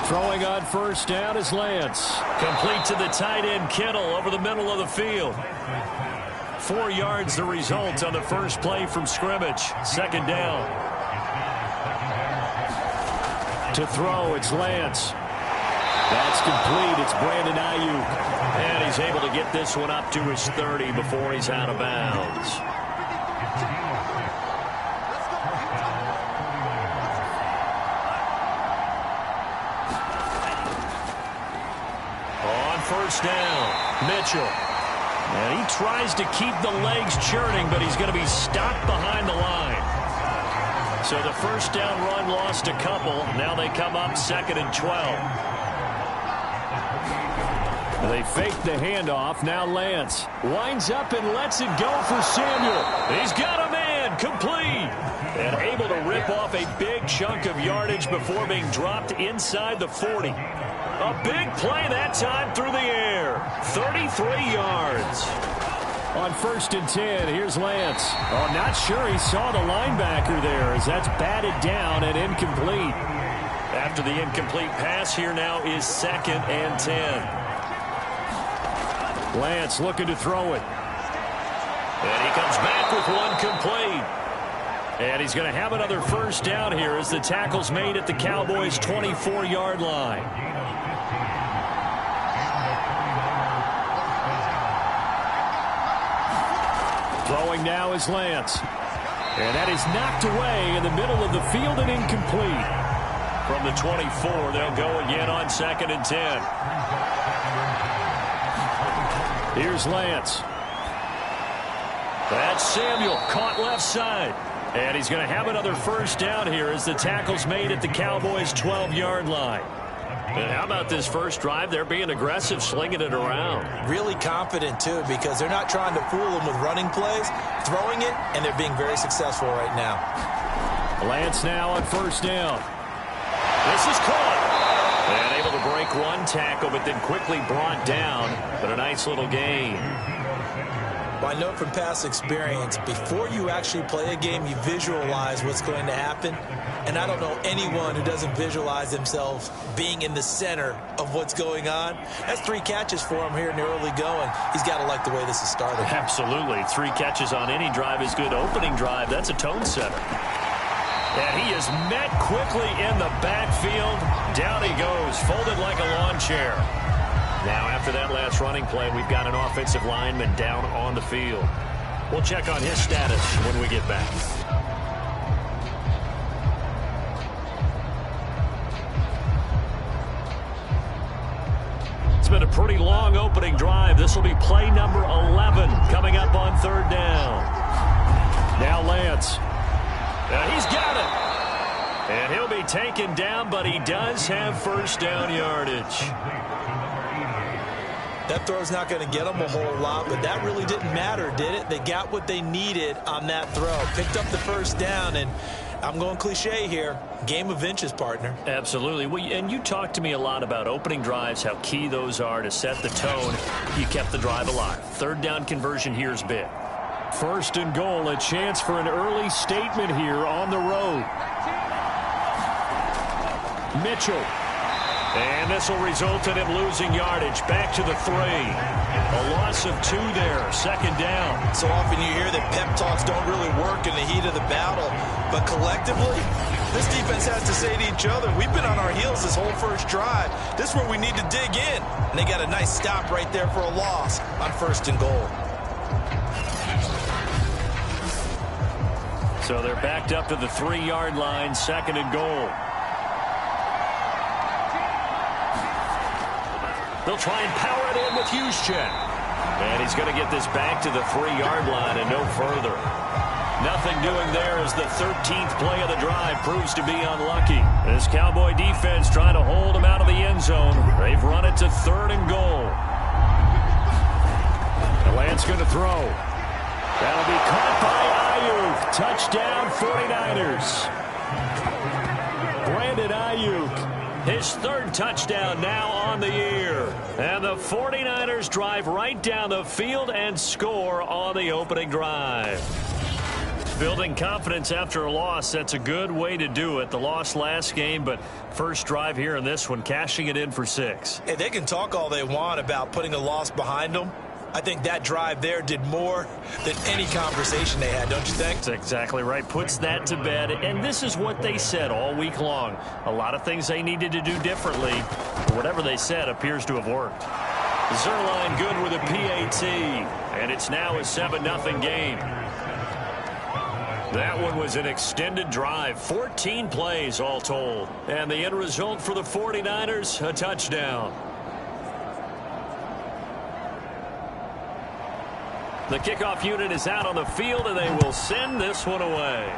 Throwing on first down is Lance. Complete to the tight end, Kittle, over the middle of the field. 4 yards the result on the first play from scrimmage. Second down. To throw, it's Lance. That's complete. It's Brandon Ayuk. And he's able to get this one up to his 30 before he's out of bounds. On first down, Mitchell. And he tries to keep the legs churning, but he's going to be stopped behind the line. So the first down run lost a couple. Now they come up 2nd and 12. They fake the handoff. Now Lance winds up and lets it go for Samuel. He's got a man, complete. And able to rip off a big chunk of yardage before being dropped inside the 40. A big play that time through the air. 33 yards. On 1st and 10, here's Lance. Oh, not sure he saw the linebacker there as that's batted down and incomplete. After the incomplete pass, here now is 2nd and 10. Lance looking to throw it. And he comes back with one complete. And he's going to have another first down here as the tackle's made at the Cowboys' 24-yard line. Throwing now is Lance. And that is knocked away in the middle of the field and incomplete. From the 24, they'll go again on 2nd and 10. Here's Lance. That's Samuel, caught left side. And he's going to have another first down here as the tackle's made at the Cowboys' 12-yard line. And how about this first drive? They're being aggressive, slinging it around. Really confident, too, because they're not trying to fool them with running plays, throwing it, and they're being very successful right now. Lance now on first down. This is caught. And able to break one tackle, but then quickly brought down. But a nice little gain. Well, I know from past experience, before you actually play a game, you visualize what's going to happen. And I don't know anyone who doesn't visualize themselves being in the center of what's going on. That's 3 catches for him here in the early going. He's got to like the way this is started. Absolutely. 3 catches on any drive is good. Opening drive, that's a tone setter. And he is met quickly in the backfield. Down he goes, folded like a lawn chair. Now, after that last running play, we've got an offensive lineman down on the field. We'll check on his status when we get back. It's been a pretty long opening drive. This will be play number 11 coming up on 3rd down. Now Lance. He's got it. And he'll be taken down, but he does have first down yardage. That throw's not going to get them a whole lot, but that really didn't matter, did it? They got what they needed on that throw. Picked up the first down, and I'm going cliche here. Game of inches, partner. Absolutely. Well, and you talked to me a lot about opening drives, how key those are to set the tone. You kept the drive alive. 3rd down conversion here is big. 1st and goal, a chance for an early statement here on the road. Mitchell. And this will result in him losing yardage. Back to the 3. A loss of 2 there. 2nd down. So often you hear that pep talks don't really work in the heat of the battle. But collectively, this defense has to say to each other, we've been on our heels this whole first drive. This is where we need to dig in. And they got a nice stop right there for a loss on 1st and goal. So they're backed up to the 3-yard line. 2nd and goal. They'll try and power it in with Juszczyk. And he's going to get this back to the 3-yard line and no further. Nothing doing there as the 13th play of the drive proves to be unlucky. This Cowboy defense trying to hold him out of the end zone. They've run it to 3rd and goal. The Lance going to throw. That'll be caught by Ayuk. Touchdown 49ers. Brandon Ayuk. His 3rd touchdown now on the year. And the 49ers drive right down the field and score on the opening drive. Building confidence after a loss, that's a good way to do it. The loss last game, but first drive here in this one, cashing it in for 6. Hey, they can talk all they want about putting a loss behind them. I think that drive there did more than any conversation they had, don't you think? That's exactly right. Puts that to bed. And this is what they said all week long. A lot of things they needed to do differently. Whatever they said appears to have worked. Zerline good with a PAT. And it's now a 7-0 game. That one was an extended drive. 14 plays all told. And the end result for the 49ers, a touchdown. The kickoff unit is out on the field, and they will send this one away.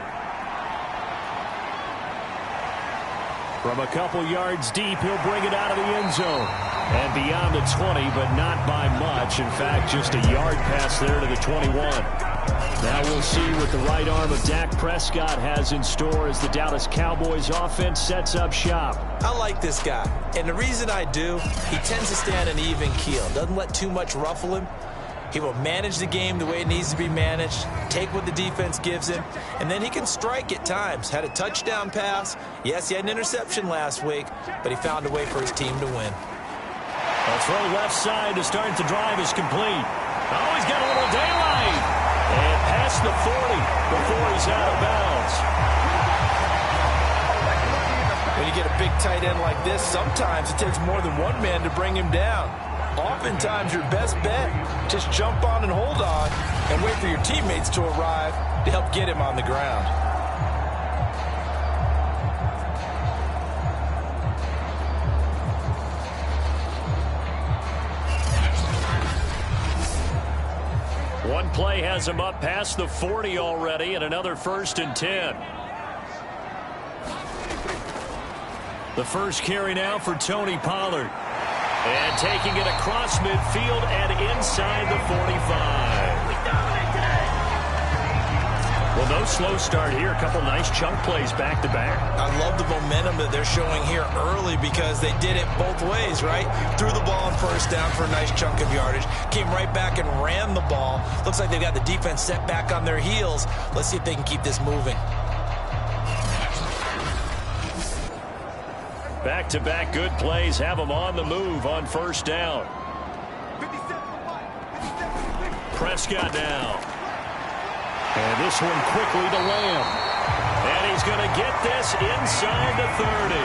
From a couple yards deep, he'll bring it out of the end zone. And beyond the 20, but not by much. In fact, just a yard pass there to the 21. Now we'll see what the right arm of Dak Prescott has in store as the Dallas Cowboys offense sets up shop. I like this guy. And the reason I do, he tends to stay on an even keel. Doesn't let too much ruffle him. He will manage the game the way it needs to be managed, take what the defense gives him, and then he can strike at times. Had a touchdown pass. Yes, he had an interception last week, but he found a way for his team to win. A throw left side to start the drive is complete. Oh, he's got a little daylight. And past the 40 before he's out of bounds. When you get a big tight end like this, sometimes it takes more than one man to bring him down. Oftentimes, your best bet, just jump on and hold on and wait for your teammates to arrive to help get him on the ground. One play has him up past the 40 already, and another 1st and 10. The first carry now for Tony Pollard. And taking it across midfield and inside the 45. Well, no slow start here. A couple nice chunk plays back-to-back. I love the momentum that they're showing here early because they did it both ways, right? Threw the ball on first down for a nice chunk of yardage. Came right back and ran the ball. Looks like they've got the defense set back on their heels. Let's see if they can keep this moving. Back-to-back good plays have them on the move on first down. Prescott now. And this one quickly to Lamb. And he's going to get this inside the 30.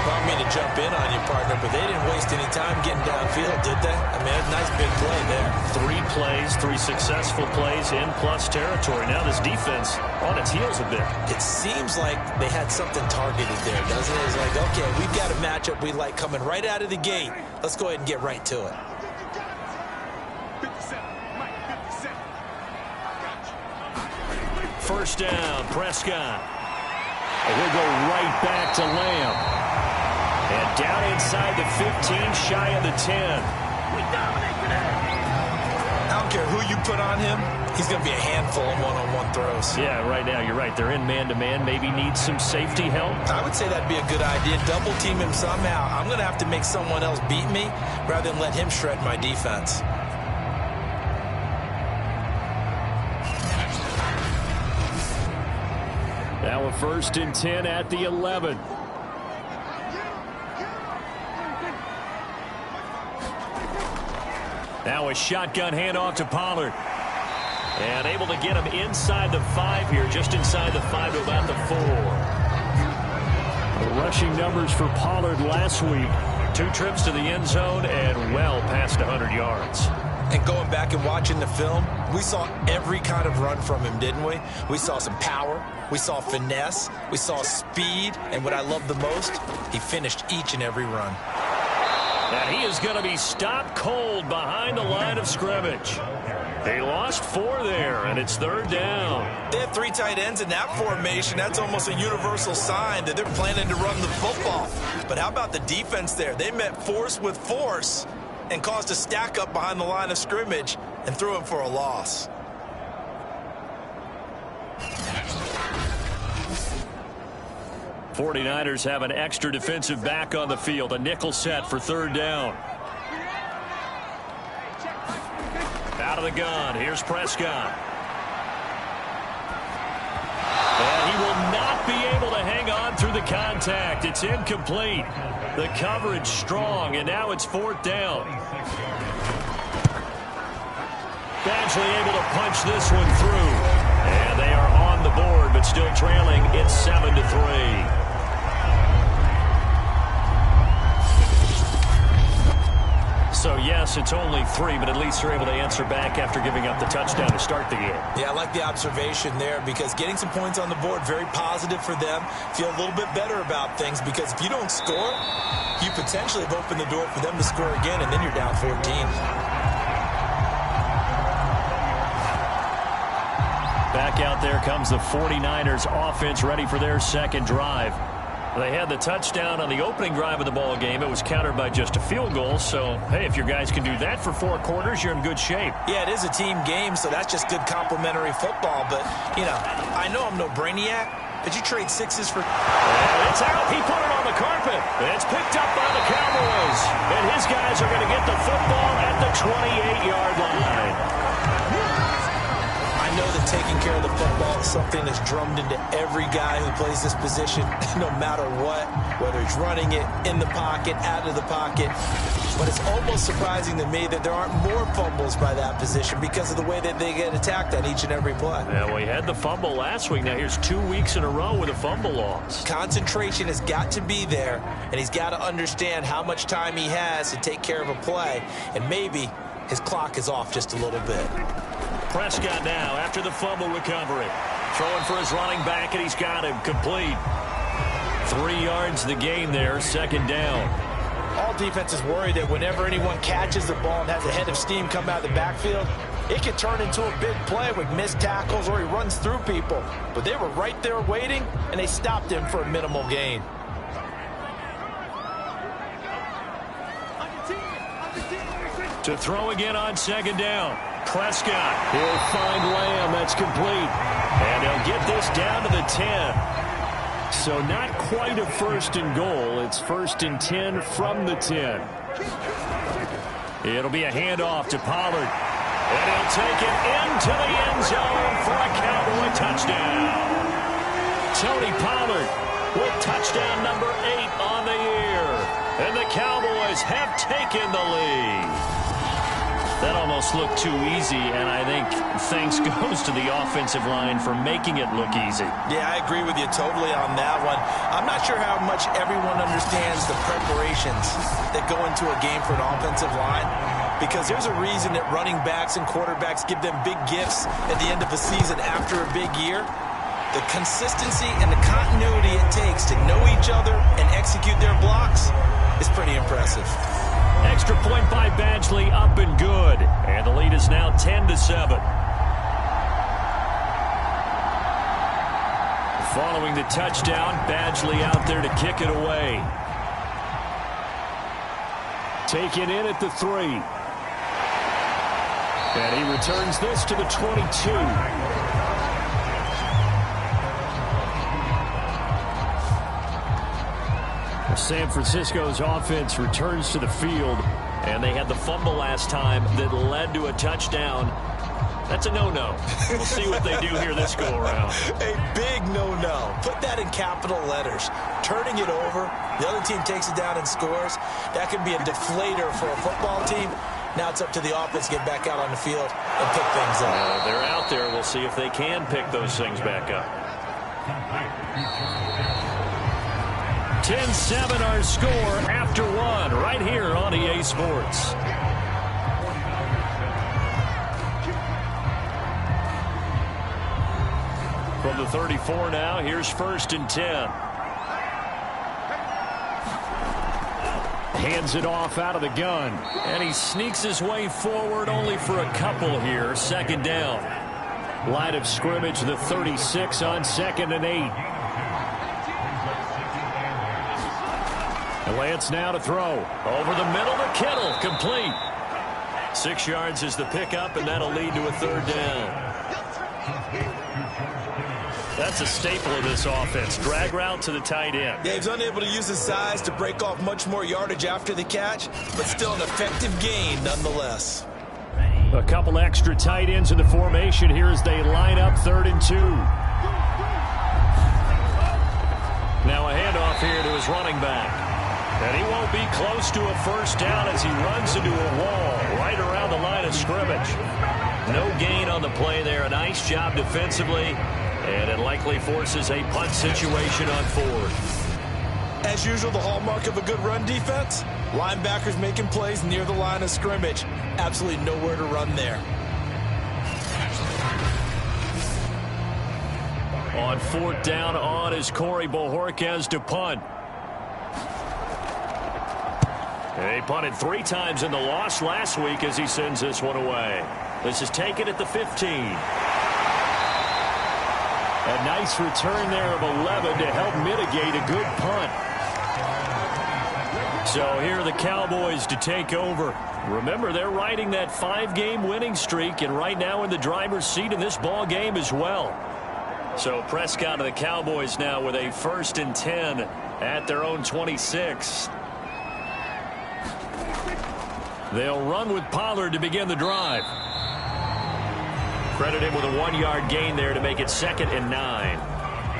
I don't mean to jump in on you, partner, but they didn't waste any time getting downfield, did they? I mean, a nice big play there. 3 plays, 3 successful plays in plus territory. Now this defense on its heels a bit. It seems like they had something targeted there, doesn't it? It's like, okay, we've got a matchup we like coming right out of the gate. Let's go ahead and get right to it. First down, Prescott. And we'll go right back to Lamb. And down inside the 15, shy of the 10. I don't care who you put on him. He's going to be a handful of one-on-one throws. Yeah, right now, you're right. They're in man-to-man. Maybe needs some safety help. I would say that'd be a good idea. Double team him somehow. I'm going to have to make someone else beat me rather than let him shred my defense. Now a 1st and 10 at the 11. Now a shotgun handoff to Pollard. And able to get him inside the 5 here, just inside the 5 to about the 4. The rushing numbers for Pollard last week. 2 trips to the end zone and well past 100 yards. And going back and watching the film, we saw every kind of run from him, didn't we? We saw some power. We saw finesse. We saw speed. And what I love the most, he finished each and every run. And he is going to be stopped cold behind the line of scrimmage. They lost 4 there, and it's 3rd down. They have 3 tight ends in that formation. That's almost a universal sign that they're planning to run the football. But how about the defense there? They met force with force and caused a stack up behind the line of scrimmage and threw him for a loss. '49ers have an extra defensive back on the field. A nickel set for 3rd down. Out Out of the gun, here's Prescott. And he will not be able to hang on through the contact. It's incomplete. The coverage strong, and now it's 4th down. Badgley able to punch this one through. And they are on the board, but still trailing. It's 7-3. So, yes, it's only 3, but at least they're able to answer back after giving up the touchdown to start the game. Yeah, I like the observation there because getting some points on the board, very positive for them. Feel a little bit better about things because if you don't score, you potentially have opened the door for them to score again, and then you're down 14. Back out there comes the 49ers offense ready for their second drive. They had the touchdown on the opening drive of the ball game. It was countered by just a field goal. So, hey, if your guys can do that for 4 quarters, you're in good shape. Yeah, it is a team game, so that's just good complimentary football. But, you know, I know I'm no brainiac, but you trade 6s for... And it's out. He put it on the carpet. It's picked up by the Cowboys. And his guys are going to get the football at the 28-yard line. I know that taking care of the football is something that's drummed into every guy who plays this position, no matter what, whether he's running it, in the pocket, out of the pocket. But it's almost surprising to me that there aren't more fumbles by that position because of the way that they get attacked on each and every play. Yeah, well, he had the fumble last week. Now here's 2 weeks in a row with a fumble loss. Concentration has got to be there, and he's got to understand how much time he has to take care of a play, and maybe his clock is off just a little bit. Prescott now after the fumble recovery. Throwing for his running back, and he's got him complete. 3 yards the game there, 2nd down. All defenses worry that whenever anyone catches the ball and has a head of steam come out of the backfield, it could turn into a big play with missed tackles or he runs through people. But they were right there waiting, and they stopped him for a minimal gain. To throw again on 2nd down. Prescott. He'll find Lamb. That's complete. And he'll get this down to the 10. So not quite a 1st and goal. It's 1st and 10 from the 10. It'll be a handoff to Pollard. And he'll take it into the end zone for a Cowboy touchdown. Tony Pollard with touchdown number 8 on the year. And the Cowboys have taken the lead. That almost looked too easy, and I think thanks goes to the offensive line for making it look easy. Yeah, I agree with you totally on that one. I'm not sure how much everyone understands the preparations that go into a game for an offensive line, because there's a reason that running backs and quarterbacks give them big gifts at the end of a season after a big year. The consistency and the continuity it takes to know each other and execute their blocks is pretty impressive. Extra point by Badgley, up and good. And the lead is now 10-7. Following the touchdown, Badgley out there to kick it away. Taken in at the 3. And he returns this to the 22. San Francisco's offense returns to the field, and they had the fumble last time that led to a touchdown. That's a no-no. We'll see what they do here this go-around. A big no-no. Put that in capital letters. Turning it over, the other team takes it down and scores. That can be a deflator for a football team. Now it's up to the offense to get back out on the field and pick things up. They're out there. We'll see if they can pick those things back up. 10-7 our score after 1 right here on EA Sports. From the 34 now, here's 1st and 10. Hands it off out of the gun. And he sneaks his way forward only for a couple here. 2nd down. Line of scrimmage, the 36 on 2nd and 8. Lance now to throw. Over the middle to Kittle. Complete. 6 yards is the pickup, and that'll lead to a 3rd down. That's a staple of this offense. Drag route to the tight end. Yeah, he's unable to use his size to break off much more yardage after the catch, but still an effective gain nonetheless. A couple extra tight ends in the formation here as they line up 3rd and 2. Now a handoff here to his running back. And he won't be close to a first down as he runs into a wall right around the line of scrimmage. No gain on the play there. A nice job defensively. And it likely forces a punt situation on 4th. As usual, the hallmark of a good run defense, linebackers making plays near the line of scrimmage. Absolutely nowhere to run there. On 4th down on is Corey Bojorquez to punt. They punted 3 times in the loss last week as he sends this one away. This is taken at the 15. A nice return there of 11 to help mitigate a good punt. So here are the Cowboys to take over. Remember, they're riding that 5-game winning streak, and right now in the driver's seat in this ball game as well. So Prescott and the Cowboys now with a 1st and 10 at their own 26. They'll run with Pollard to begin the drive. Credit him with a 1-yard gain there to make it 2nd and 9.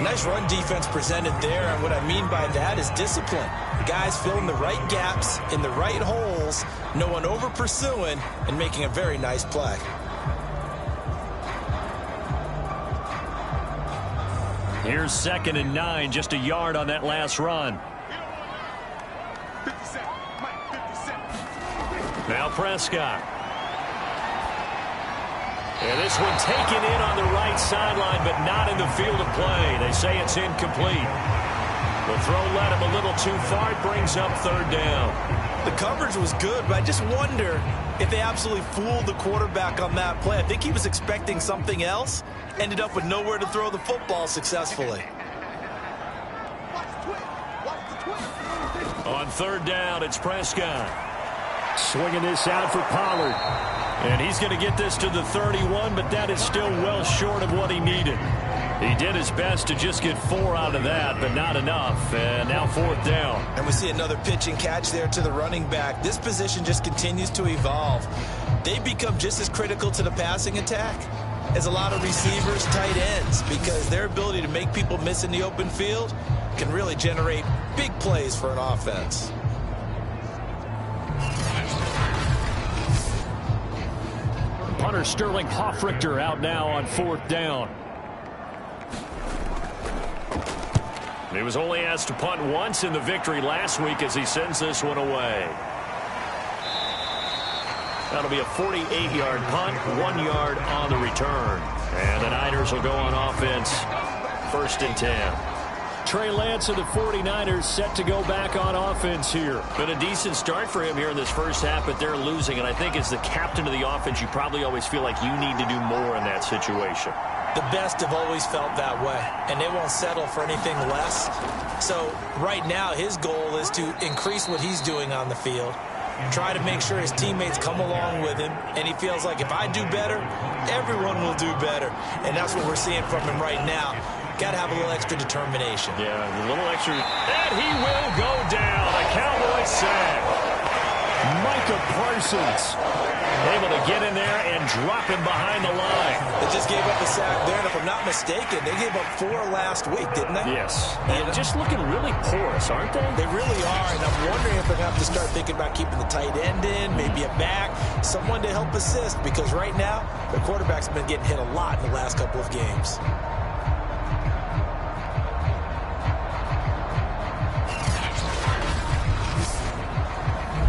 Nice run defense presented there, and what I mean by that is discipline. Guys filling the right gaps in the right holes, no one over pursuing, and making a very nice play. Here's 2nd and 9, just a yard on that last run. Now Prescott. And this one taken in on the right sideline, but not in the field of play. They say it's incomplete. The throw led him a little too far. It brings up 3rd down. The coverage was good, but I just wonder if they absolutely fooled the quarterback on that play. I think he was expecting something else. Ended up with nowhere to throw the football successfully. On 3rd down, it's Prescott. Swinging this out for Pollard. And he's going to get this to the 31, but that is still well short of what he needed. He did his best to just get 4 out of that, but not enough. And now 4th down. And we see another pitch and catch there to the running back. This position just continues to evolve. They become just as critical to the passing attack as a lot of receivers, tight ends, because their ability to make people miss in the open field can really generate big plays for an offense. Punter Sterling Hoffrichter out now on 4th down. He was only asked to punt once in the victory last week as he sends this one away. That'll be a 48-yard punt, 1 yard on the return. And the Niners will go on offense, 1st and 10. Trey Lance of the 49ers set to go back on offense here. Been a decent start for him here in this first half, but they're losing. And I think as the captain of the offense, you probably always feel like you need to do more in that situation. The best have always felt that way, and they won't settle for anything less. So right now his goal is to increase what he's doing on the field, try to make sure his teammates come along with him, and he feels like if I do better, everyone will do better. And that's what we're seeing from him right now. Got to have a little extra determination. Yeah, a little extra. And he will go down. A Cowboys sack. Micah Parsons able to get in there and drop him behind the line. They just gave up a sack there, and if I'm not mistaken, they gave up 4 last week, didn't they? Yes. And just looking really porous, aren't they? They really are, and I'm wondering if they're going to have to start thinking about keeping the tight end in, maybe a back, someone to help assist, because right now, the quarterback's been getting hit a lot in the last couple of games.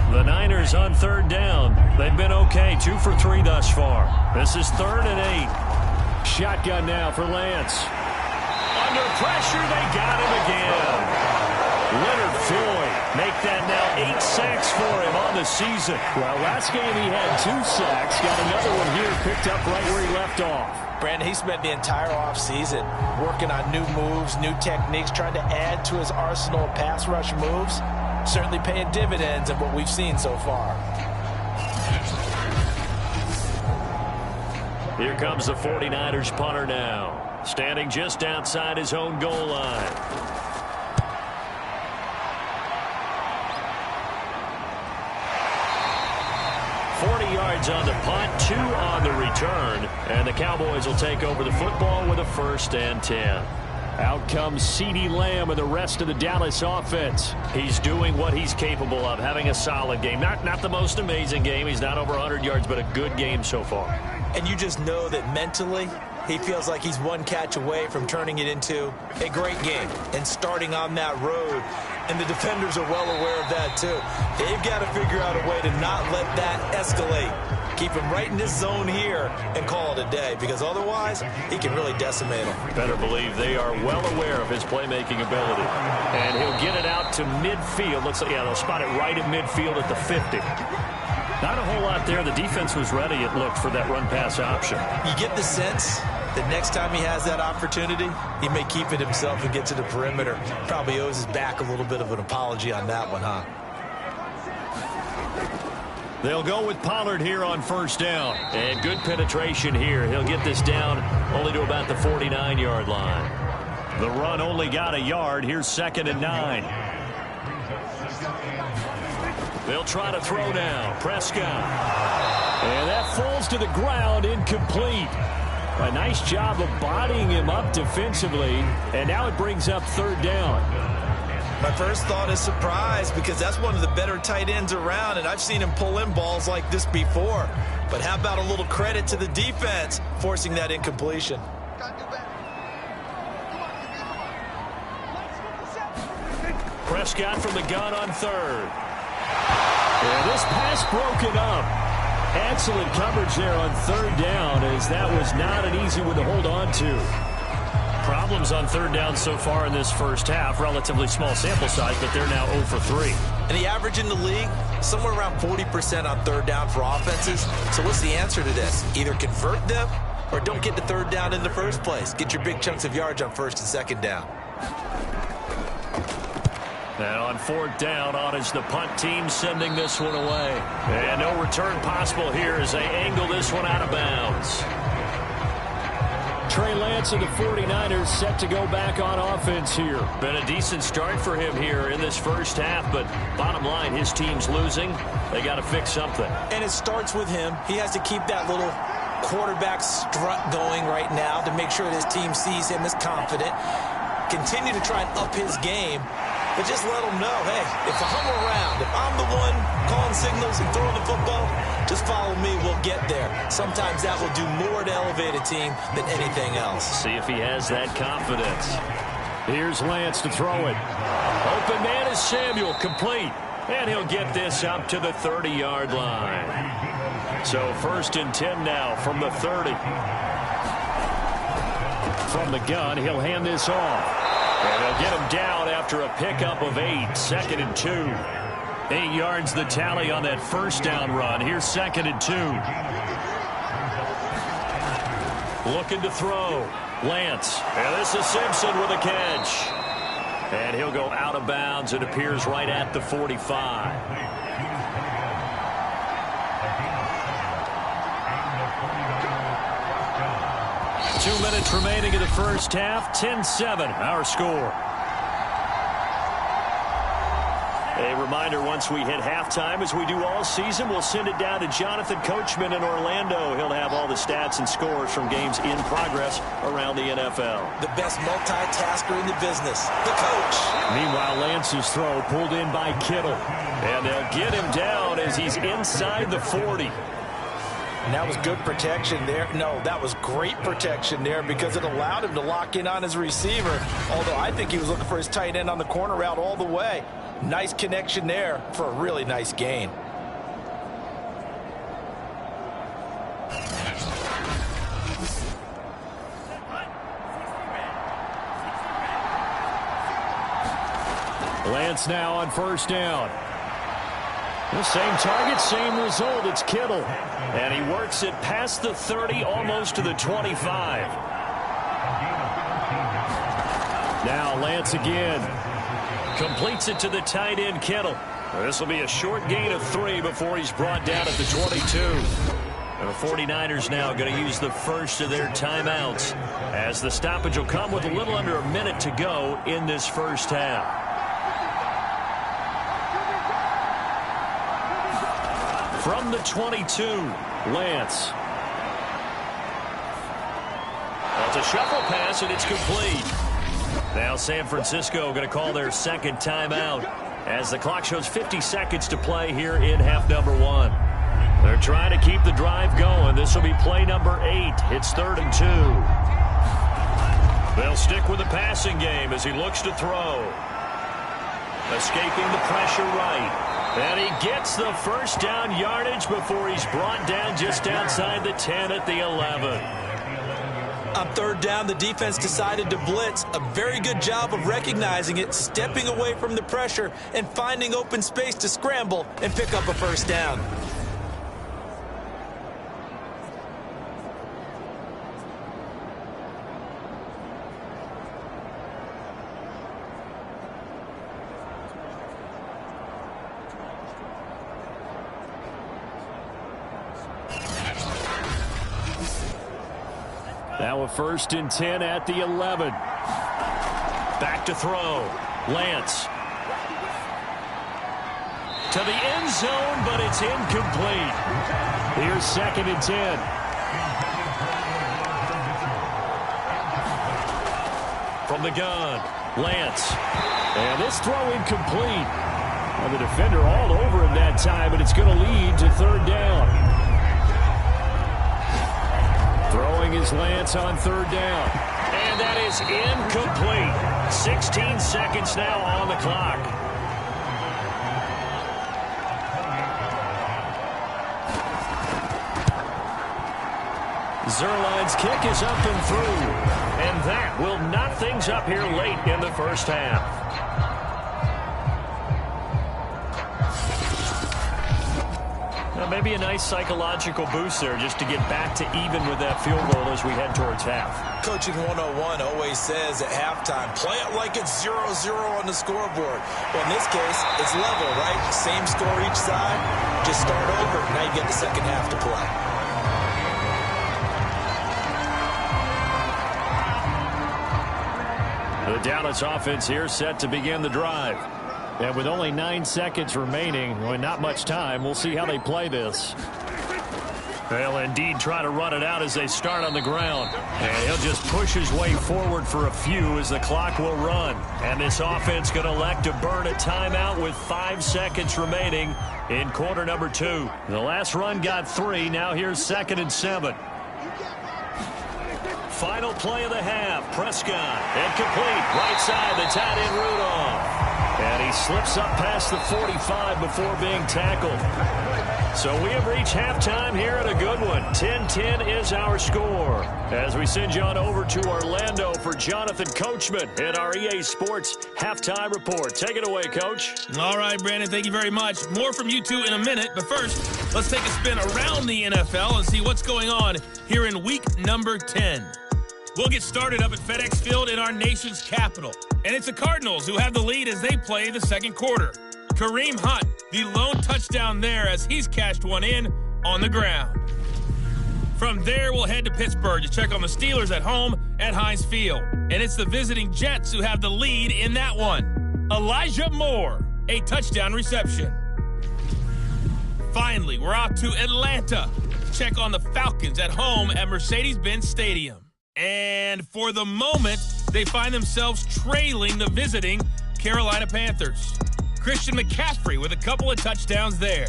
The Niners on 3rd down. They've been okay, 2 for 3 thus far. This is 3rd and 8. Shotgun now for Lance. Under pressure, they got him again. Leonard Floyd make that now 8 sacks for him on the season. Well, last game he had 2 sacks. Got another one here picked up right where he left off. Brandon, he spent the entire offseason working on new moves, new techniques, trying to add to his arsenal of pass rush moves. Certainly paying dividends in what we've seen so far. Here comes the 49ers punter now, standing just outside his own goal line. yards on the punt, 2 on the return. And the Cowboys will take over the football with a 1st and 10. Out comes CeeDee Lamb and the rest of the Dallas offense. He's doing what he's capable of, having a solid game. Not the most amazing game. He's not over 100 yards, but a good game so far. And you just know that mentally, he feels like he's one catch away from turning it into a great game and starting on that road. And the defenders are well aware of that, too. They've got to figure out a way to not let that escalate. Keep him right in this zone here and call it a day, because otherwise he can really decimate them. Better believe they are well aware of his playmaking ability. And he'll get it out to midfield. Looks like, yeah, they'll spot it right at midfield at the 50. Not a whole lot there. The defense was ready, it looked, for that run-pass option. You get the sense that next time he has that opportunity, he may keep it himself and get to the perimeter. Probably owes his back a little bit of an apology on that one, huh? They'll go with Pollard here on 1st down. And good penetration here. He'll get this down only to about the 49-yard line. The run only got a yard. Here's 2nd and 9. They'll try to throw now. Prescott. And that falls to the ground, incomplete. A nice job of bodying him up defensively. And now it brings up 3rd down. My first thought is surprise, because that's one of the better tight ends around, and I've seen him pull in balls like this before. But how about a little credit to the defense forcing that incompletion? Prescott from the gun on 3rd. And this pass broken up. Excellent coverage there on 3rd down, as that was not an easy one to hold on to. Problems on 3rd down so far in this first half. Relatively small sample size, but they're now 0 for 3. And the average in the league, somewhere around 40% on 3rd down for offenses. So what's the answer to this? Either convert them or don't get to 3rd down in the first place. Get your big chunks of yards on 1st and 2nd down. And on 4th down, on is the punt team sending this one away. And no return possible here as they angle this one out of bounds. Trey Lance and the 49ers set to go back on offense here. Been a decent start for him here in this first half, but bottom line, his team's losing. They got to fix something. And it starts with him. He has to keep that little quarterback strut going right now to make sure that his team sees him as confident. Continue to try and up his game, but just let him know, hey, if I'm around, if I'm the one calling signals and throwing the football, just follow me, we'll get there. Sometimes that will do more to elevate a team than anything else. See if he has that confidence. Here's Lance to throw it. Open man is Samuel, complete. And he'll get this up to the 30-yard line. So 1st and 10 now from the 30. From the gun, he'll hand this off. And they'll get him down after a pickup of 8. 2nd and 2. 8 yards the tally on that 1st down run. Here's 2nd and 2. Looking to throw. Lance. And this is Simpson with a catch. And he'll go out of bounds. It appears right at the 45. 2 minutes remaining in the first half. 10-7, our score. A reminder, once we hit halftime, as we do all season, we'll send it down to Jonathan Coachman in Orlando. He'll have all the stats and scores from games in progress around the NFL. The best multitasker in the business, the coach. Meanwhile, Lance's throw pulled in by Kittle. And they'll get him down as he's inside the 40. And that was good protection there. No, that was great protection there because it allowed him to lock in on his receiver. Although I think he was looking for his tight end on the corner route all the way. Nice connection there for a really nice gain. Lance now on 1st down. The same target, same result. It's Kittle. And he works it past the 30, almost to the 25. Now Lance again. Completes it to the tight end, Kittle. This will be a short gain of 3 before he's brought down at the 22. And the 49ers now going to use the first of their timeouts, as the stoppage will come with a little under a minute to go in this first half. From the 22, Lance. Well, it's a shuffle pass, and it's complete. Now San Francisco going to call their second timeout as the clock shows 50 seconds to play here in half number 1. They're trying to keep the drive going. This will be play number 8. It's 3rd and 2. They'll stick with the passing game as he looks to throw. Escaping the pressure right. And he gets the first down yardage before he's brought down just outside the 10 at the 11. On 3rd down, the defense decided to blitz. A very good job of recognizing it, stepping away from the pressure, and finding open space to scramble and pick up a first down. Now a 1st and 10 at the 11. Back to throw. Lance. To the end zone, but it's incomplete. Here's 2nd and 10. From the gun, Lance. And this throw incomplete. Well, the defender all over him that time, but it's going to lead to 3rd down. Throwing his Lance on 3rd down. And that is incomplete. 16 seconds now on the clock. Zerline's kick is up and through. And that will knot things up here late in the first half. Maybe a nice psychological boost there just to get back to even with that field goal as we head towards half. Coaching 101 always says at halftime, play it like it's 0-0 on the scoreboard. Well, in this case, it's level, right? Same score each side. Just start over. Now you get the second half to play. The Dallas offense here set to begin the drive. And with only 9 seconds remaining, well, not much time, we'll see how they play this. They'll indeed try to run it out as they start on the ground. And he'll just push his way forward for a few as the clock will run. And this offense going to elect to burn a timeout with 5 seconds remaining in quarter number 2. The last run got 3. Now here's 2nd and 7. Final play of the half. Prescott. Incomplete. Right side, the tight end Rudolph. And he slips up past the 45 before being tackled. So we have reached halftime here at a good one. 10-10 is our score. As we send you on over to Orlando for Jonathan Coachman in our EA Sports Halftime Report. Take it away, Coach. All right, Brandon, thank you very much. More from you two in a minute. But first, let's take a spin around the NFL and see what's going on here in week number 10. We'll get started up at FedEx Field in our nation's capital. And it's the Cardinals who have the lead as they play the second quarter. Kareem Hunt, the lone touchdown there as he's cashed one in on the ground. From there, we'll head to Pittsburgh to check on the Steelers at home at Heinz Field. And it's the visiting Jets who have the lead in that one. Elijah Moore, a touchdown reception. Finally, we're off to Atlanta to check on the Falcons at home at Mercedes-Benz Stadium. And for the moment, they find themselves trailing the visiting Carolina Panthers. Christian McCaffrey with a couple of touchdowns there.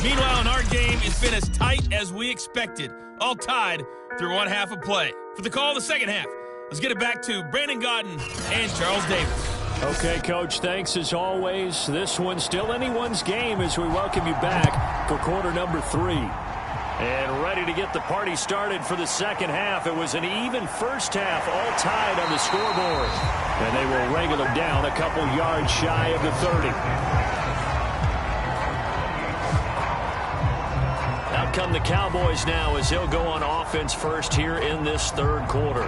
Meanwhile, in our game, it's been as tight as we expected, all tied through one half of play. For the call of the second half, let's get it back to Brandon Gaudin and Charles Davis. Okay, Coach, thanks as always. This one's still anyone's game as we welcome you back for quarter number 3. And ready to get the party started for the second half. It was an even first half, all tied on the scoreboard. And they will wrangle them down a couple yards shy of the 30. Out come the Cowboys now as they'll go on offense first here in this third quarter.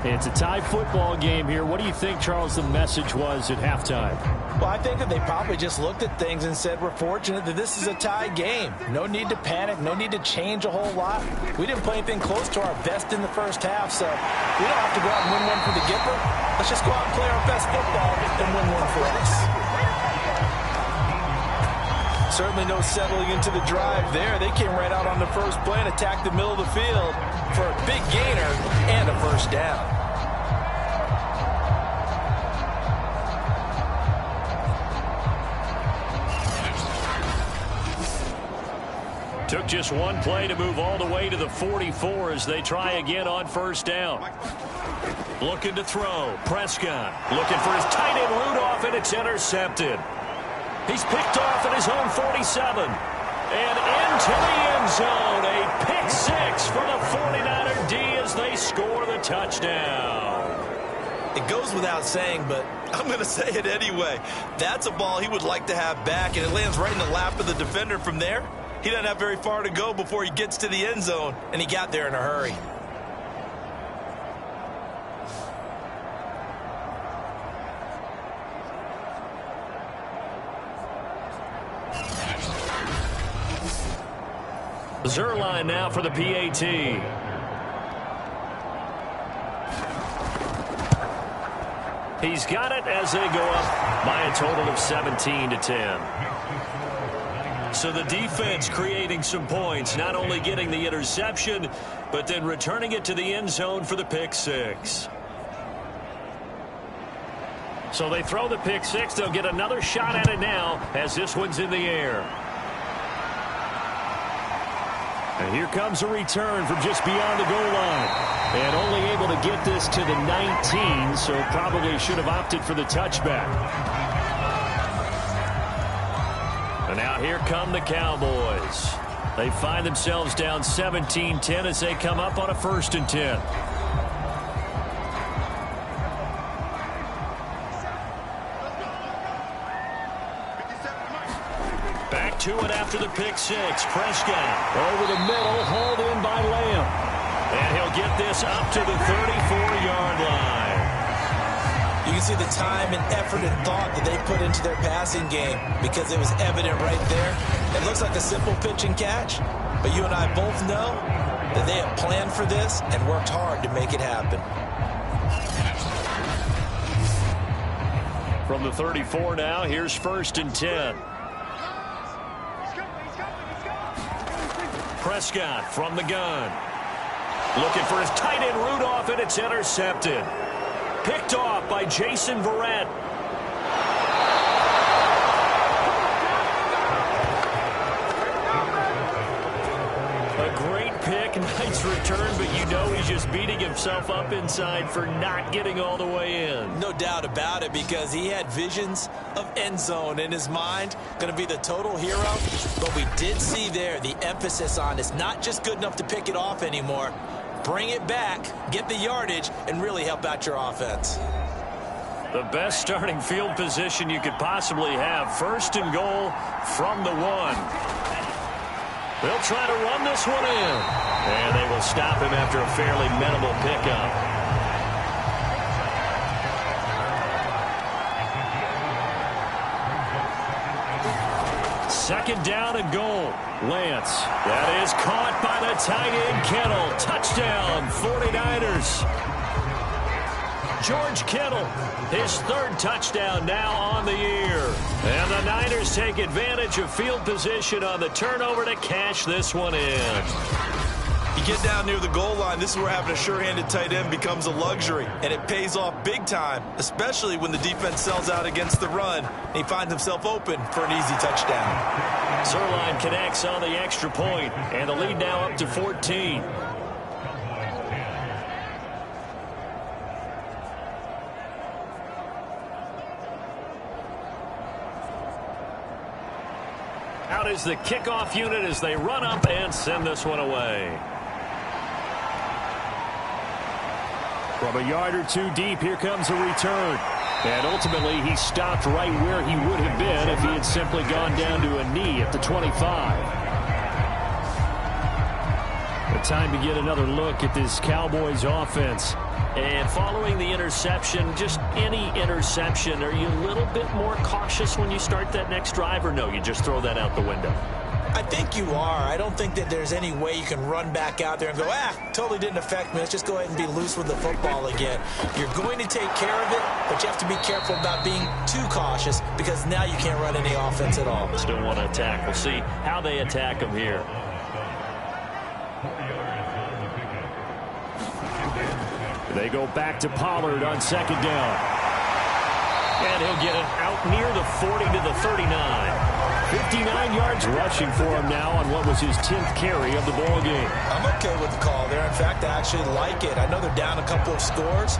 It's a tie football game here. What do you think, Charles, the message was at halftime? Well, I think that they probably just looked at things and said, we're fortunate that this is a tie game. No need to panic. No need to change a whole lot. We didn't play anything close to our best in the first half, so we don't have to go out and win one for the Gipper. Let's just go out and play our best football and win one for us. Certainly no settling into the drive there. They came right out on the first play and attacked the middle of the field for a big gainer and a first down. Took just one play to move all the way to the 44 as they try again on first down. Looking to throw. Prescott looking for his tight end Rudolph, and it's intercepted. He's picked off at his own 47. And into the end zone. A pick six for the 49er D as they score the touchdown. It goes without saying, but I'm going to say it anyway. That's a ball he would like to have back, and it lands right in the lap of the defender from there. He doesn't have very far to go before he gets to the end zone, and he got there in a hurry. Zerline now for the PAT. He's got it as they go up by a total of 17-10. So the defense creating some points, not only getting the interception, but then returning it to the end zone for the pick six. So they throw the pick six. They'll get another shot at it now as this one's in the air. And here comes a return from just beyond the goal line. And only able to get this to the 19, so probably should have opted for the touchback. And now here come the Cowboys. They find themselves down 17-10 as they come up on a 1st and 10. Back to it after the pick six. Prescott over the middle, hauled in by Lamb. And he'll get this up to the 34-yard line. You can see the time and effort and thought that they put into their passing game because it was evident right there. It looks like a simple pitch and catch, but you and I both know that they have planned for this and worked hard to make it happen. From the 34 now, here's 1st and 10. Prescott from the gun. Looking for his tight end Rudolph, and it's intercepted. Picked off by Jason Verrett. A great pick, nice return, but you know he's just beating himself up inside for not getting all the way in. No doubt about it, because he had visions of end zone in his mind. Going to be the total hero. But we did see there the emphasis on it's not just good enough to pick it off anymore. Bring it back, get the yardage, and really help out your offense. The best starting field position you could possibly have. 1st and goal from the 1. They'll try to run this one in. And they will stop him after a fairly minimal pickup. Second down and goal. Lance. That is caught by the tight end Kittle. Touchdown, 49ers. George Kittle, his 3rd touchdown now on the year. And the Niners take advantage of field position on the turnover to cash this one in. You get down near the goal line, this is where having a sure-handed tight end becomes a luxury, and it pays off big time, especially when the defense sells out against the run, and he finds himself open for an easy touchdown. Zerline connects on the extra point, and the lead now up to 14. Out is the kickoff unit as they run up and send this one away. From a yard or two deep, here comes a return. And ultimately, he stopped right where he would have been if he had simply gone down to a knee at the 25. The time to get another look at this Cowboys offense. And following the interception, just any interception, are you a little bit more cautious when you start that next drive, or no, you just throw that out the window? I think you are. I don't think that there's any way you can run back out there and go, totally didn't affect me. Let's just go ahead and be loose with the football again. You're going to take care of it, but you have to be careful about being too cautious because now you can't run any offense at all. Still want to attack. We'll see how they attack them here. They go back to Pollard on second down. And he'll get it out near the 40 to the 39. 59 yards rushing for him now on what was his 10th carry of the ball game. I'm okay with the call there. In fact, I actually like it. I know they're down a couple of scores,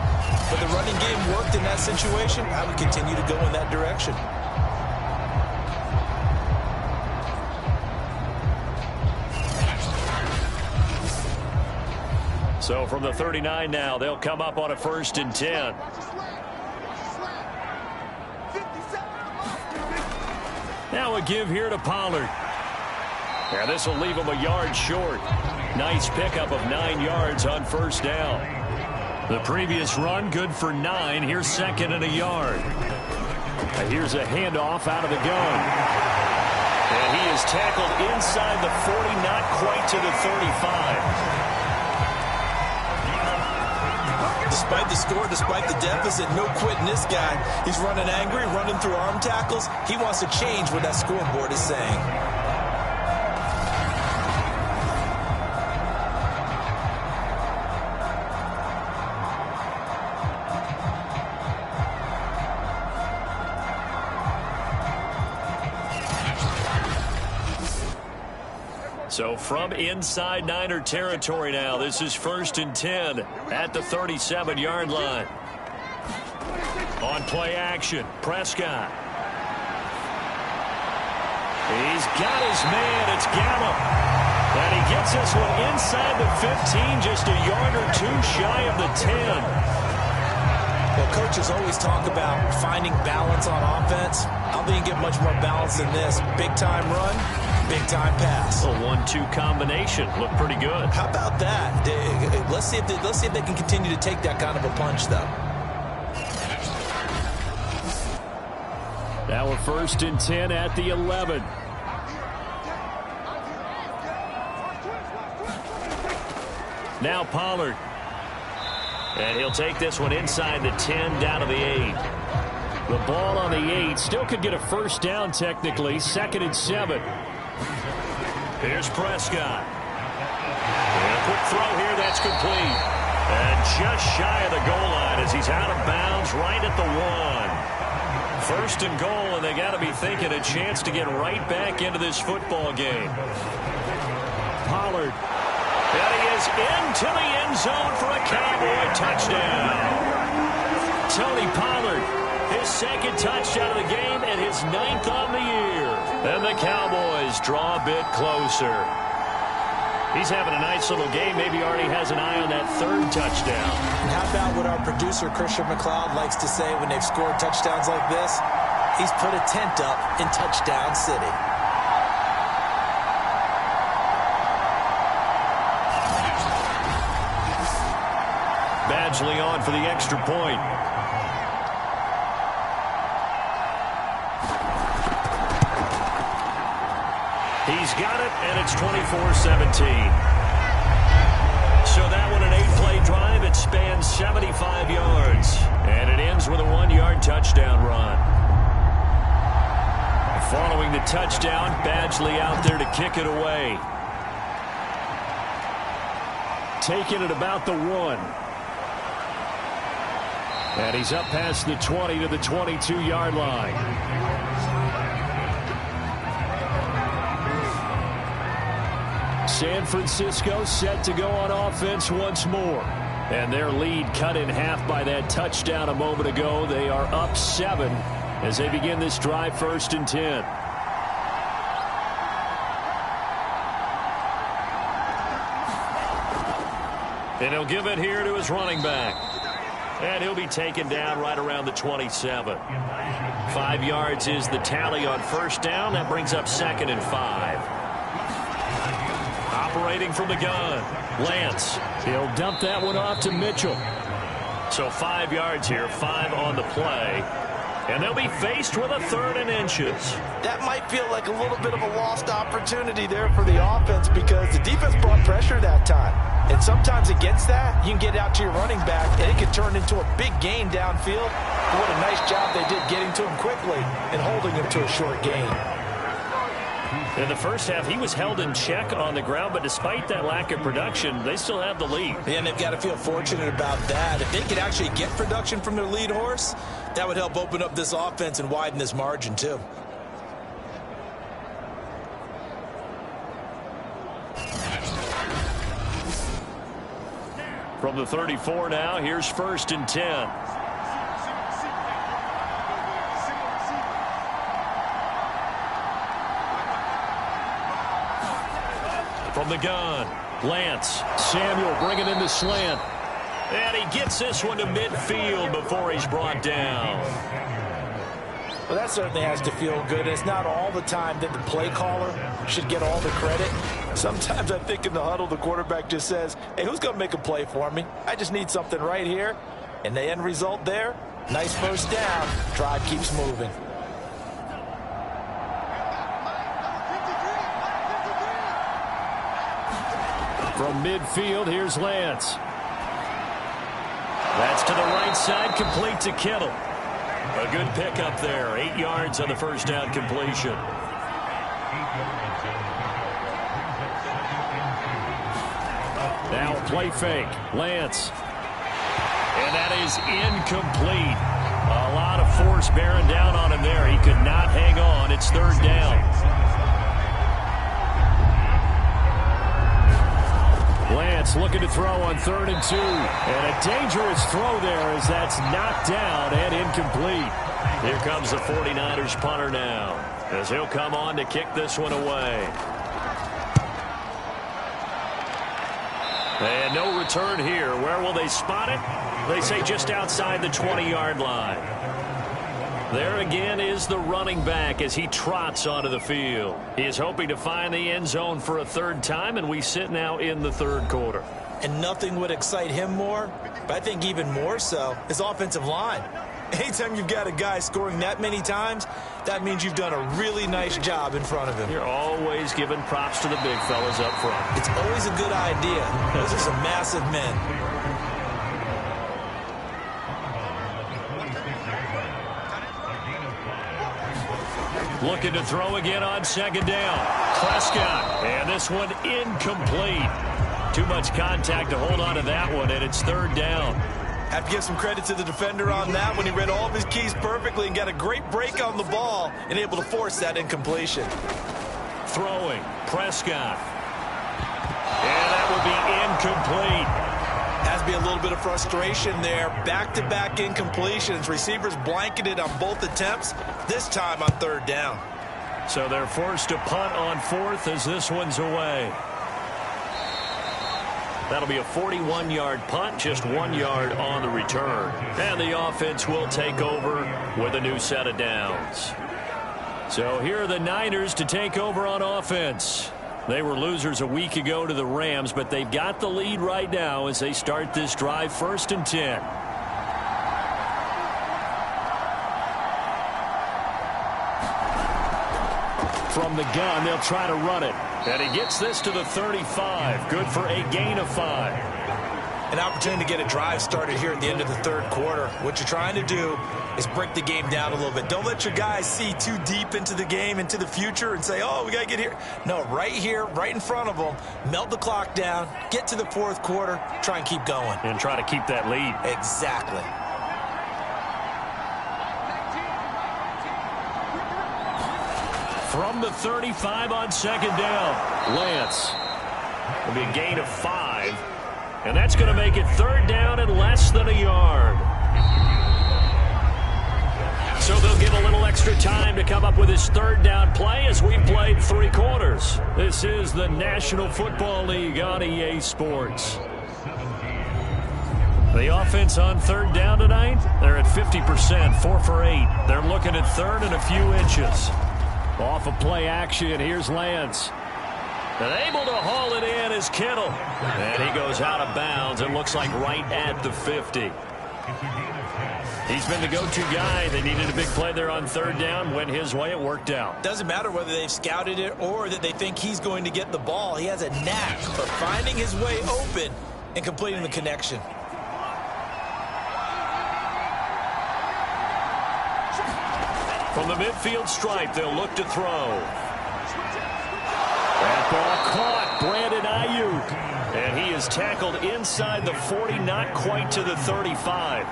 but the running game worked in that situation. I would continue to go in that direction. So from the 39 now, they'll come up on a 1st and 10. Now a give here to Pollard. Yeah, this will leave him a yard short. Nice pickup of 9 yards on 1st down. The previous run good for 9. Here's 2nd and a yard. Here's a handoff out of the gun. And he is tackled inside the 40, not quite to the 35. Despite the score, despite the deficit, no quitting this guy. He's running angry, running through arm tackles. He wants to change what that scoreboard is saying. So from inside Niner territory now, this is 1st and 10 at the 37-yard line. On play action, Prescott. He's got his man. It's Gallup. And he gets this one inside the 15, just a yard or two shy of the 10. Well, coaches always talk about finding balance on offense. I don't think you get much more balance than this. Big-time run, big-time pass. A 1-2 combination. Looked pretty good. How about that? Let's see if they can continue to take that kind of a punch, though. Now a 1st and 10 at the 11. Now Pollard. And he'll take this one inside the 10, down to the 8. The ball on the 8. Still could get a 1st down technically. 2nd and 7. Here's Prescott. And a quick throw here. That's complete. And just shy of the goal line as he's out of bounds right at the 1. 1st and goal, and they got to be thinking a chance to get right back into this football game. Pollard. And he is into the end zone for a Cowboy touchdown. Tony Pollard, his 2nd touchdown of the game and his 9th on the year. And the Cowboys draw a bit closer. He's having a nice little game. Maybe already has an eye on that 3rd touchdown. And how about what our producer, Christian McLeod, likes to say when they've scored touchdowns like this? He's put a tent up in Touchdown City. Badgley on for the extra point. He's got it, and it's 24-17. So that one, an 8-play drive. It spans 75 yards, and it ends with a 1-yard touchdown run. Following the touchdown, Badgley out there to kick it away. taking it about the 1. And he's up past the 20 to the 22-yard line. San Francisco set to go on offense once more. And their lead cut in half by that touchdown a moment ago. They are up 7 as they begin this drive, 1st and 10. And he'll give it here to his running back. And he'll be taken down right around the 27. 5 yards is the tally on 1st down. That brings up 2nd and 5. Operating from the gun, Lance. He'll dump that one off to Mitchell. So 5 yards here, 5 on the play. And they'll be faced with a 3rd and inches. That might feel like a little bit of a lost opportunity there for the offense because the defense brought pressure that time. And sometimes against that, you can get out to your running back, and it can turn into a big gain downfield. What a nice job they did getting to him quickly and holding him to a short gain. In the first half, he was held in check on the ground, but despite that lack of production, they still have the lead. And they've got to feel fortunate about that. If they could actually get production from their lead horse, that would help open up this offense and widen this margin, too. From the 34 now, here's 1st and 10. From the gun, Lance. Samuel bringing in the slant. And he gets this one to midfield before he's brought down. Well, that certainly has to feel good. It's not all the time that the play caller should get all the credit. Sometimes I think in the huddle, the quarterback just says, hey, who's going to make a play for me? I just need something right here. And the end result there, nice 1st down. Drive keeps moving. From midfield, here's Lance. That's to the right side, complete to Kittle. A good pickup there, 8 yards on the 1st down completion. Now a play fake. Lance. And that is incomplete. A lot of force bearing down on him there. He could not hang on. It's 3rd down. Lance looking to throw on 3rd and 2. And a dangerous throw there as that's knocked down and incomplete. Here comes the 49ers punter now, as he'll come on to kick this one away. And no return here. Where will they spot it? They say just outside the 20-yard line. There again is the running back as he trots onto the field. He is hoping to find the end zone for a 3rd time, and we sit now in the 3rd quarter. And nothing would excite him more, but I think even more so, his offensive line. Anytime you've got a guy scoring that many times, that means you've done a really nice job in front of him. You're always giving props to the big fellas up front. It's always a good idea. Those are some massive men. Looking to throw again on 2nd down. Prescott, and this one incomplete. Too much contact to hold on to that one, and it's 3rd down. Have to give some credit to the defender on that when he read all of his keys perfectly and got a great break on the ball and able to force that incompletion. Throwing, Prescott. And that would be incomplete. Has to be a little bit of frustration there. Back-to-back incompletions. Receivers blanketed on both attempts, this time on 3rd down. So they're forced to punt on 4th as this one's away. That'll be a 41-yard punt, just 1 yard on the return. And the offense will take over with a new set of downs. So here are the Niners to take over on offense. They were losers a week ago to the Rams, but they've got the lead right now as they start this drive, 1st and 10. From the gun, they'll try to run it. And he gets this to the 35. Good for a gain of 5. An opportunity to get a drive started here at the end of the 3rd quarter. What you're trying to do is break the game down a little bit. Don't let your guys see too deep into the game, into the future, and say, oh, we got to get here. No, right here, right in front of them, melt the clock down, get to the 4th quarter, try and keep going. And try to keep that lead. Exactly. From the 35 on 2nd down, Lance. It'll be a gain of 5. And that's going to make it 3rd down and less than a yard. So they'll get a little extra time to come up with his 3rd down play as we've played 3 quarters. This is the National Football League on EA Sports. The offense on 3rd down tonight, they're at 50%, 4 for 8. They're looking at 3rd and a few inches. Off of play action, here's Lance. And able to haul it in is Kittle. And he goes out of bounds. It looks like right at the 50. He's been the go-to guy. They needed a big play there on third down. Went his way. It worked out. Doesn't matter whether they've scouted it or that they think he's going to get the ball. He has a knack for finding his way open and completing the connection. From the midfield stripe, they'll look to throw. That ball caught. Brandon Ayuk. And he is tackled inside the 40, not quite to the 35.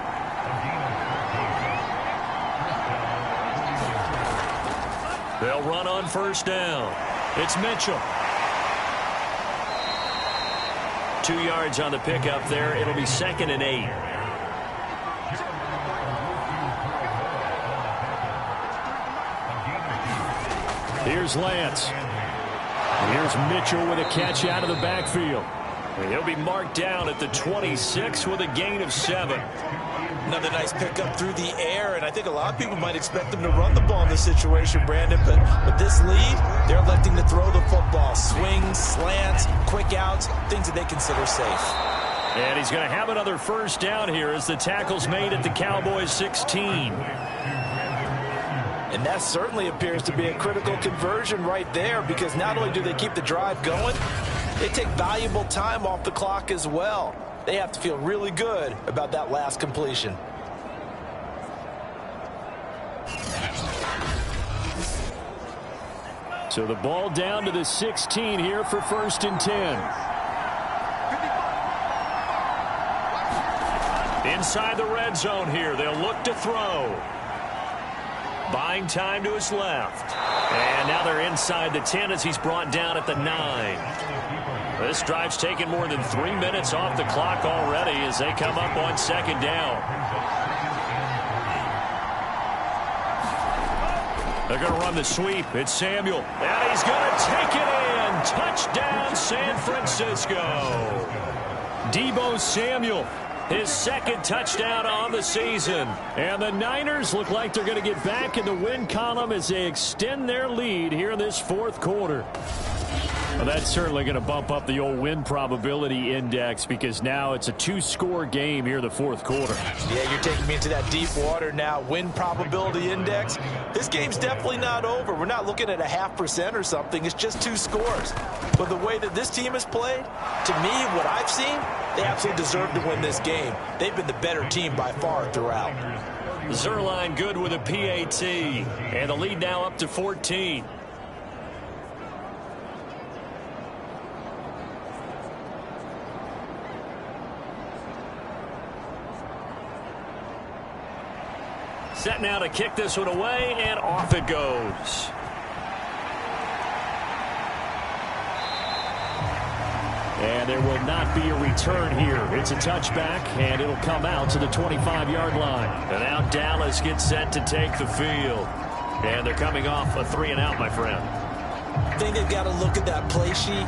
They'll run on first down. It's Mitchell. 2 yards on the pickup there. It'll be 2nd and 8. Here's Lance. Here's Mitchell with a catch out of the backfield. He'll be marked down at the 26 with a gain of 7. Another nice pickup through the air, and I think a lot of people might expect them to run the ball in this situation, Brandon, but with this lead, they're electing to throw the football. Swings, slants, quick outs, things that they consider safe. And he's going to have another first down here as the tackle's made at the Cowboys 16. And that certainly appears to be a critical conversion right there, because not only do they keep the drive going, they take valuable time off the clock as well. They have to feel really good about that last completion. So the ball down to the 16 here for 1st and 10. Inside the red zone here, they'll look to throw. Buying time to his left. And now they're inside the 10 as he's brought down at the 9. This drive's taken more than 3 minutes off the clock already as they come up on 2nd down. They're going to run the sweep. It's Samuel. And he's going to take it in. Touchdown, San Francisco. Deebo Samuel. His 2nd touchdown on the season. And the Niners look like they're going to get back in the win column as they extend their lead here in this 4th quarter. Well, that's certainly going to bump up the old win probability index, because now it's a 2-score game here in the 4th quarter. Yeah, you're taking me into that deep water now. Win probability index. This game's definitely not over. We're not looking at a 0.5% or something. It's just 2 scores. But the way that this team has played, to me, what I've seen, they absolutely deserve to win this game. They've been the better team by far throughout. Zerline good with a PAT. And the lead now up to 14. Set now to kick this one away, and off it goes. And there will not be a return here. It's a touchback, and it'll come out to the 25-yard line. And now Dallas gets set to take the field. And they're coming off a 3-and-out, my friend. I think they've got to look at that play sheet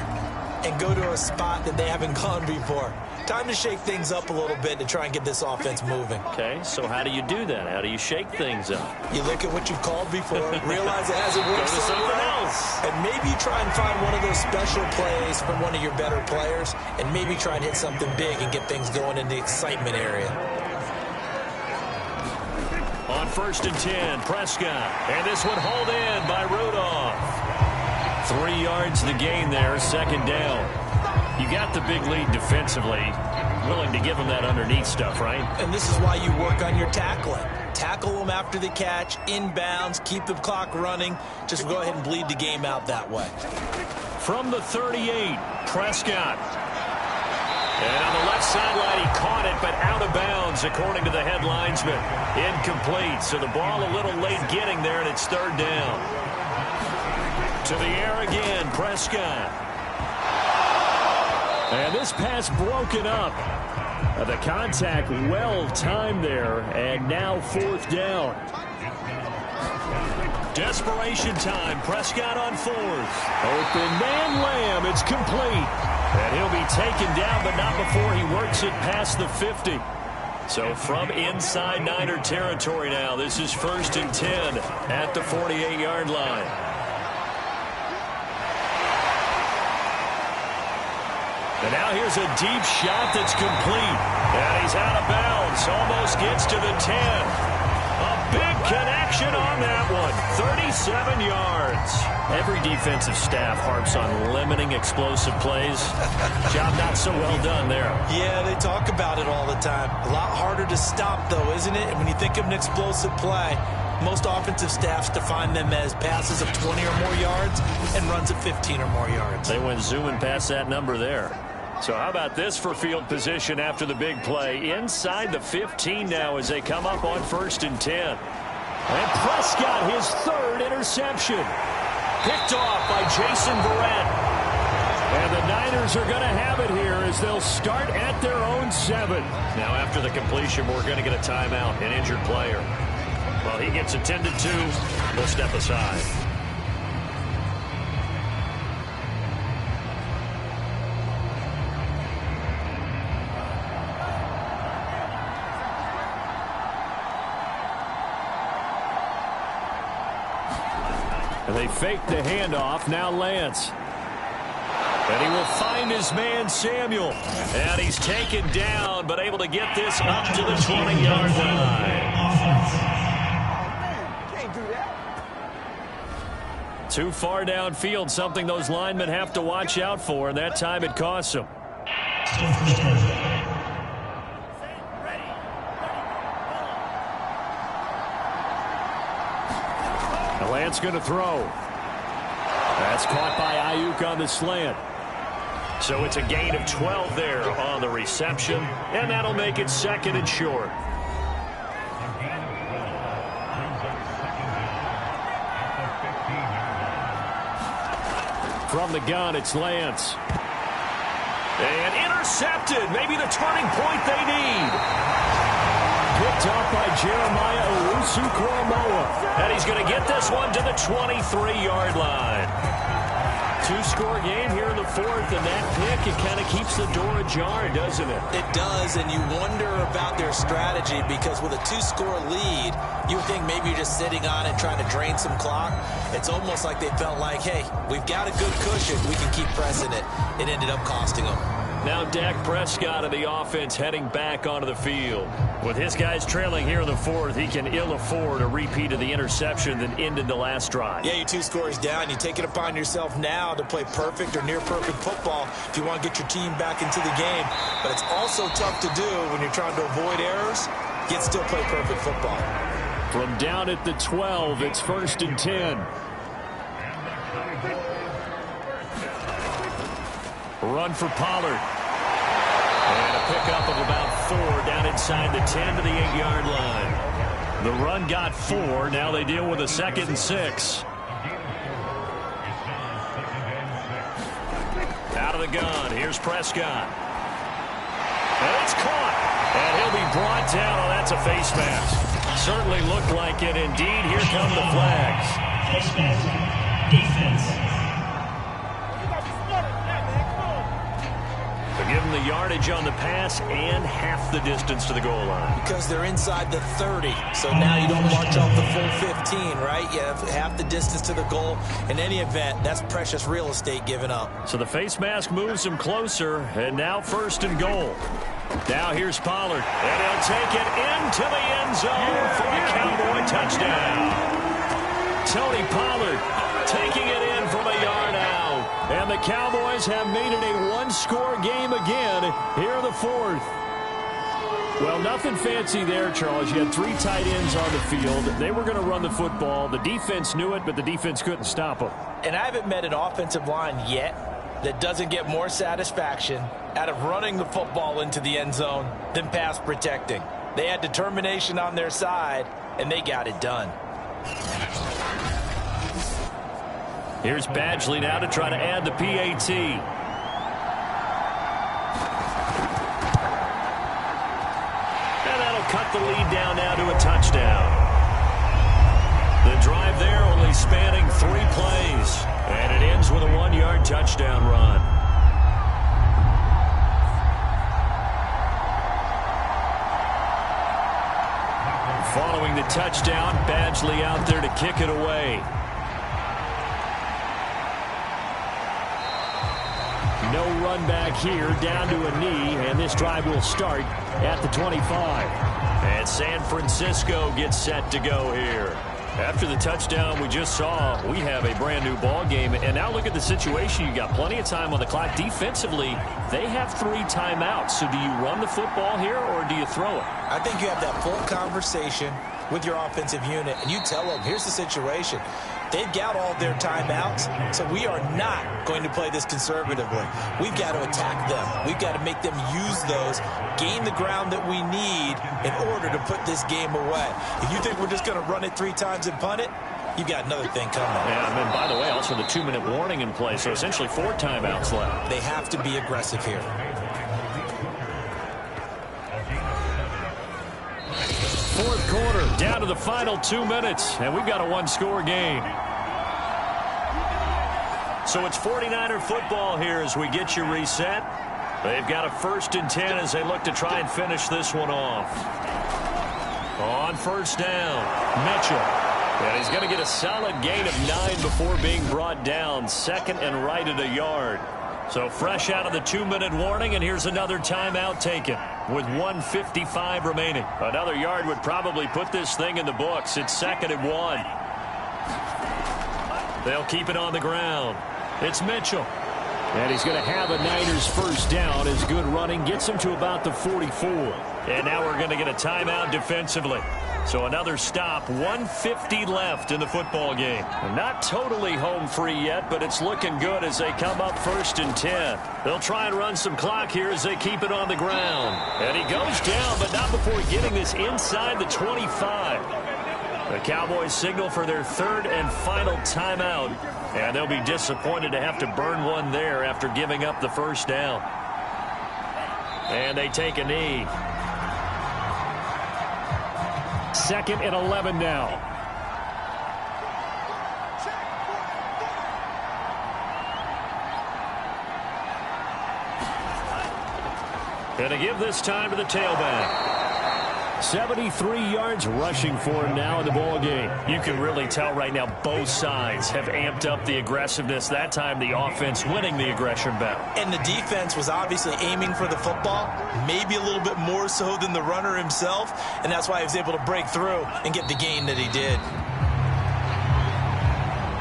and go to a spot that they haven't gone before. Time to shake things up a little bit to try and get this offense moving. Okay, so how do you do that? How do you shake things up? You look at what you've called before, realize it hasn't worked Go to so something well, else. and maybe try and find one of those special plays from one of your better players, and maybe try and hit something big and get things going in the excitement area. On 1st and 10, Prescott. And this one hauled in by Rudolph. 3 yards the gain there, 2nd down. You got the big lead defensively. Willing to give them that underneath stuff, right? And this is why you work on your tackling. Tackle them after the catch, inbounds, keep the clock running. Just go ahead and bleed the game out that way. From the 38, Prescott. And on the left sideline, he caught it, but out of bounds, according to the head linesman. Incomplete, so the ball a little late getting there, and it's 3rd down. To the air again, Prescott. And this pass broken up. The contact well timed there, and now 4th down. Desperation time. Prescott on 4th. Open man Lamb. It's complete. And he'll be taken down, but not before he works it past the 50. So from inside Niner territory now, this is 1st and 10 at the 48-yard line. And now here's a deep shot that's complete. And he's out of bounds. Almost gets to the 10. A big connection on that one. 37 yards. Every defensive staff harps on limiting explosive plays. Job not so well done there. Yeah, they talk about it all the time. A lot harder to stop, though, isn't it? And when you think of an explosive play, most offensive staffs define them as passes of 20 or more yards and runs of 15 or more yards. They went zooming past that number there. So how about this for field position after the big play? Inside the 15 now as they come up on 1st and 10. And Prescott, his 3rd interception. Picked off by Jason Verrett. And the Niners are going to have it here as they'll start at their own 7. Now after the completion, we're going to get a timeout, an injured player. Well, he gets attended to. We'll step aside. And they fake the handoff. Now Lance. And he will find his man, Samuel. And he's taken down, but able to get this up to the 20-yard line. Too far downfield, something those linemen have to watch out for, and that time it costs them. Lance going to throw. That's caught by Ayuk on the slant. So it's a gain of 12 there on the reception, and that'll make it 2nd and short. From the gun, it's Lance. And intercepted. Maybe the turning point they need. Picked up by Jeremiah Owusu-Koramoah. And he's going to get this one to the 23-yard line. 2-score game here in the 4th, and that pick, it kind of keeps the door ajar, doesn't it? It does, and you wonder about their strategy because with a 2-score lead, you would think maybe you're just sitting on it trying to drain some clock. It's almost like they felt like, hey, we've got a good cushion. We can keep pressing it. It ended up costing them. Now Dak Prescott of the offense heading back onto the field. With his guys trailing here in the 4th, he can ill afford a repeat of the interception that ended the last drive. Yeah, you're 2 scores down. You take it upon yourself now to play perfect or near-perfect football if you want to get your team back into the game. But it's also tough to do when you're trying to avoid errors, yet still play perfect football. From down at the 12, it's 1st and 10. Run for Pollard. And a pickup of about 4 down inside the 10 to the 8-yard line. The run got 4. Now they deal with a 2nd and 6. Out of the gun. Here's Prescott. And it's caught. And he'll be brought down. Oh, that's a face mask. Certainly looked like it. Indeed, here come the flags. Face mask. Defense. Give them the yardage on the pass and half the distance to the goal line. Because they're inside the 30, so now you don't march off the full 15, right? You have half the distance to the goal. In any event, that's precious real estate given up. So the face mask moves them closer, and now 1st and goal. Now here's Pollard, and he'll take it into the end zone for a Cowboy touchdown. Tony Pollard taking it in from a yard out. And the Cowboys have made it a 1-score game again here in the 4th. Well, nothing fancy there, Charles. You had 3 tight ends on the field. They were going to run the football. The defense knew it, but the defense couldn't stop them. And I haven't met an offensive line yet that doesn't get more satisfaction out of running the football into the end zone than pass protecting. They had determination on their side, and they got it done. Here's Badgley now to try to add the PAT. And that'll cut the lead down now to a touchdown. The drive there only spanning 3 plays. And it ends with a 1-yard touchdown run. Following the touchdown, Badgley out there to kick it away. No run back here, down to a knee, and this drive will start at the 25. And San Francisco gets set to go here. After the touchdown we just saw, we have a brand new ball game. And now look at the situation. You got plenty of time on the clock. Defensively, they have 3 timeouts. So do you run the football here or do you throw it? I think you have that full conversation with your offensive unit, and you tell them, here's the situation. They've got all their timeouts, so we are not going to play this conservatively. We've got to attack them. We've got to make them use those, gain the ground that we need in order to put this game away. If you think we're just going to run it 3 times and punt it, you've got another thing coming. Yeah, and by the way, also the 2-minute warning in play, so essentially 4 timeouts left. They have to be aggressive here. Fourth quarter, down to the final 2 minutes, and we've got a 1-score game. So it's 49er football here as we get you reset. They've got a 1st and 10 as they look to try and finish this one off. On 1st down, Mitchell. And he's going to get a solid gain of 9 before being brought down. 2nd and right at a yard. So fresh out of the 2-minute warning, and here's another timeout taken with 1:55 remaining. Another yard would probably put this thing in the books. It's 2nd and 1. They'll keep it on the ground. It's Mitchell. And he's going to have a Niners 1st down as good running gets him to about the 44. And now we're going to get a timeout defensively. So another stop, 1:50 left in the football game. Not totally home free yet, but it's looking good as they come up 1st and 10. They'll try and run some clock here as they keep it on the ground. And he goes down, but not before getting this inside the 25. The Cowboys signal for their 3rd and final timeout. And they'll be disappointed to have to burn one there after giving up the 1st down. And they take a knee. 2nd and 11 now. Going to give this time to the tailback. 73 yards rushing for him now in the ball game. You can really tell right now both sides have amped up the aggressiveness. That time the offense winning the aggression battle. And the defense was obviously aiming for the football, maybe a little bit more so than the runner himself, and that's why he was able to break through and get the gain that he did.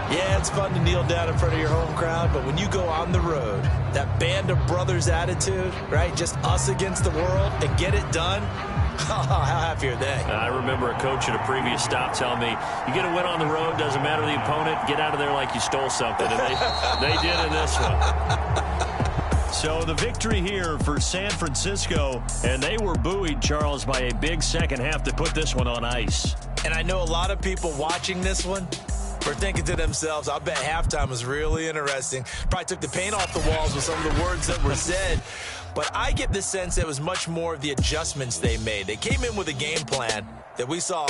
Yeah, it's fun to kneel down in front of your home crowd, but when you go on the road, that band of brothers attitude, right, just us against the world, and get it done, how happy are they? I remember a coach at a previous stop telling me, you get a win on the road, doesn't matter the opponent, get out of there like you stole something. And they did in this one. So the victory here for San Francisco, and they were buoyed, Charles, by a big second half to put this one on ice. And I know a lot of people watching this one were thinking to themselves, I bet halftime was really interesting. Probably took the paint off the walls with some of the words that were said. But I get the sense that it was much more of the adjustments they made. They came in with a game plan that we saw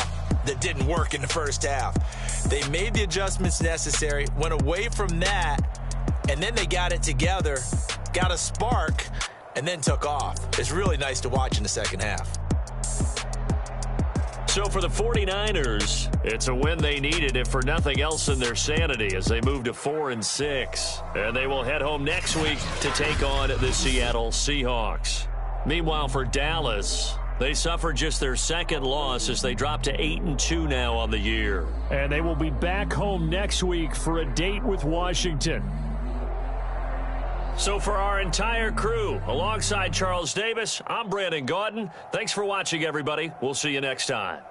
that didn't work in the 1st half. They made the adjustments necessary, went away from that, and then they got it together, got a spark, and then took off. It's really nice to watch in the 2nd half. So for the 49ers, it's a win they needed, if for nothing else in their sanity, as they move to 4-6. And they will head home next week to take on the Seattle Seahawks. Meanwhile, for Dallas, they suffered just their 2nd loss as they drop to 8-2 now on the year. And they will be back home next week for a date with Washington. So for our entire crew, alongside Charles Davis, I'm Brandon Gaudin. Thanks for watching, everybody. We'll see you next time.